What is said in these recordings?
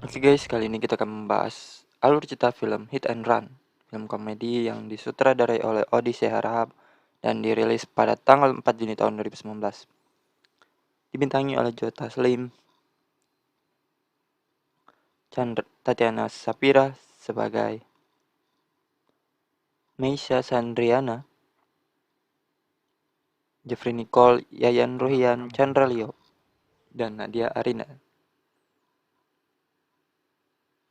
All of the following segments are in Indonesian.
Oke guys, kali ini kita akan membahas alur cerita film Hit and Run, film komedi yang disutradarai oleh Odi Seharahap dan dirilis pada tanggal 4 Juni tahun 2019. Dibintangi oleh Joe Taslim, Tatiana Sapira sebagai Meisha Sandriana, Jeffrey Nicole, Yayan Ruhian, Chandra Leo, dan Nadia Arina.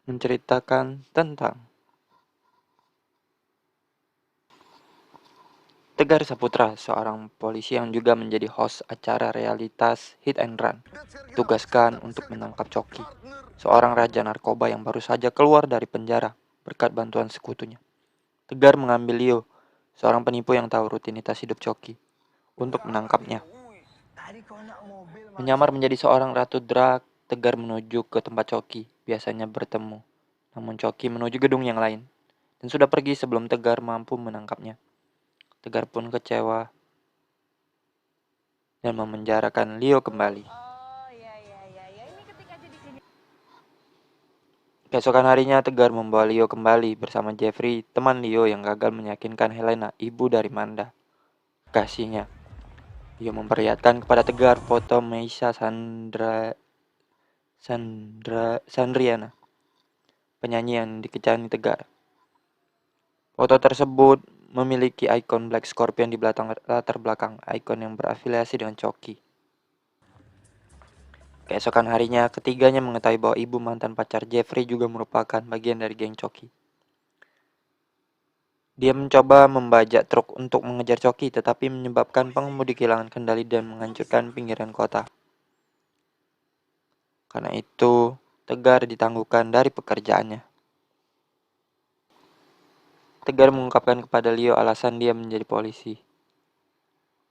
Menceritakan tentang Tegar Saputra, seorang polisi yang juga menjadi host acara realitas Hit and Run, ditugaskan untuk menangkap Coki, seorang raja narkoba yang baru saja keluar dari penjara berkat bantuan sekutunya. Tegar mengambil Leo, seorang penipu yang tahu rutinitas hidup Coki, untuk menangkapnya. Menyamar menjadi seorang ratu drag, Tegar menuju ke tempat Coki, biasanya bertemu. Namun Coki menuju gedung yang lain, dan sudah pergi sebelum Tegar mampu menangkapnya. Tegar pun kecewa dan memenjarakan Leo kembali. Keesokan harinya, Tegar membawa Leo kembali bersama Jeffrey, teman Leo yang gagal meyakinkan Helena, ibu dari Manda, kasihnya. Leo memperlihatkan kepada Tegar foto Meisha Sandriana, penyanyi yang dikecani Tegar. Foto tersebut memiliki ikon Black Scorpion di latar belakang, ikon yang berafiliasi dengan Coki. Keesokan harinya, ketiganya mengetahui bahwa ibu mantan pacar Jeffrey juga merupakan bagian dari geng Coki. Dia mencoba membajak truk untuk mengejar Coki, tetapi menyebabkan pengemudi kehilangan kendali dan menghancurkan pinggiran kota. Karena itu, Tegar ditangguhkan dari pekerjaannya. Tegar mengungkapkan kepada Leo alasan dia menjadi polisi.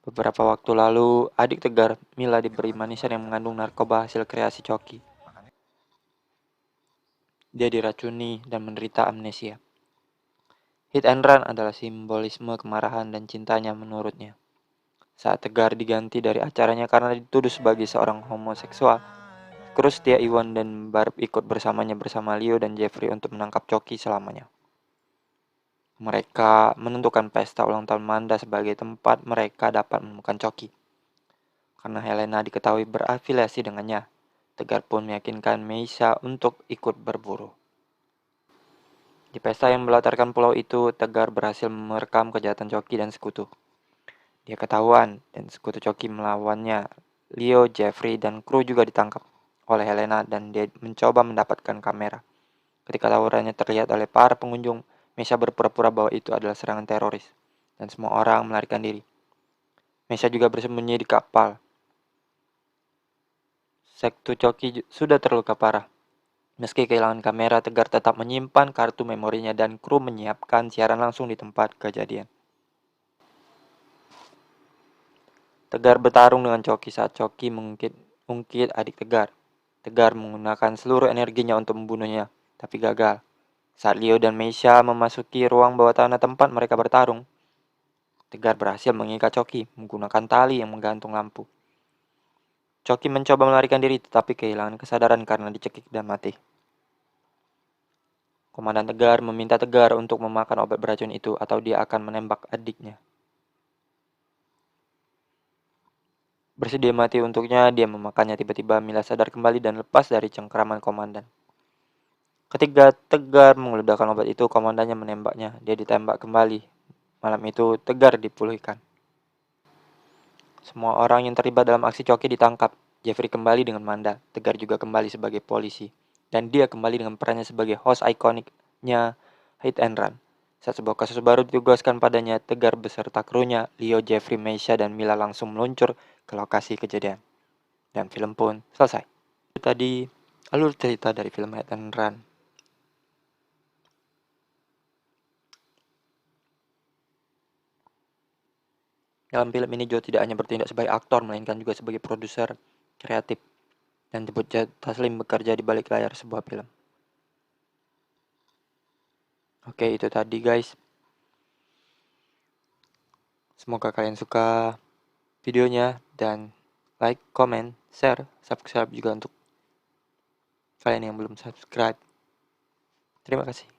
Beberapa waktu lalu, adik Tegar, Mila, diberi manisan yang mengandung narkoba hasil kreasi Coki. Dia diracuni dan menderita amnesia. Hit and Run adalah simbolisme kemarahan dan cintanya menurutnya. Saat Tegar diganti dari acaranya karena dituduh sebagai seorang homoseksual, Krustia, Iwan, dan Barb ikut bersamanya bersama Leo dan Jeffrey untuk menangkap Coki selamanya. Mereka menentukan pesta ulang tahun Manda sebagai tempat mereka dapat menemukan Coki. Karena Helena diketahui berafiliasi dengannya, Tegar pun meyakinkan Meisha untuk ikut berburu. Di pesta yang melatarkan pulau itu, Tegar berhasil merekam kejahatan Coki dan sekutu. Dia ketahuan dan sekutu Coki melawannya. Leo, Jeffrey, dan kru juga ditangkap oleh Helena dan dia mencoba mendapatkan kamera. Ketika tawurannya terlihat oleh para pengunjung, Meisha berpura-pura bahwa itu adalah serangan teroris dan semua orang melarikan diri. Meisha juga bersembunyi di kapal. Sektu Coki sudah terluka parah. Meski kehilangan kamera, Tegar tetap menyimpan kartu memorinya dan kru menyiapkan siaran langsung di tempat kejadian. Tegar bertarung dengan Coki saat Coki mengungkit adik Tegar. Tegar menggunakan seluruh energinya untuk membunuhnya, tapi gagal. Saat Leo dan Meisha memasuki ruang bawah tanah tempat mereka bertarung, Tegar berhasil mengikat Coki menggunakan tali yang menggantung lampu. Coki mencoba melarikan diri tetapi kehilangan kesadaran karena dicekik dan mati. Komandan Tegar meminta Tegar untuk memakan obat beracun itu atau dia akan menembak adiknya. Bersedia mati untuknya, dia memakannya. Tiba-tiba Mila sadar kembali dan lepas dari cengkeraman komandan. Ketika Tegar meledakkan obat itu, komandannya menembaknya. Dia ditembak kembali. Malam itu, Tegar dipulihkan. Semua orang yang terlibat dalam aksi Coki ditangkap. Jeffrey kembali dengan Manda. Tegar juga kembali sebagai polisi. Dan dia kembali dengan perannya sebagai host ikoniknya Hit and Run. Saat sebuah kasus baru ditugaskan padanya, Tegar beserta krunya, Leo, Jeffrey, Meisha, dan Mila langsung meluncur ke lokasi kejadian. Dan film pun selesai. Itu tadi alur cerita dari film Hit and Run. Dalam film ini Joe tidak hanya bertindak sebagai aktor, melainkan juga sebagai produser kreatif dan Jebut Taslim bekerja di balik layar sebuah film. Oke, itu tadi guys. Semoga kalian suka videonya dan like, comment, share, subscribe juga untuk kalian yang belum subscribe. Terima kasih.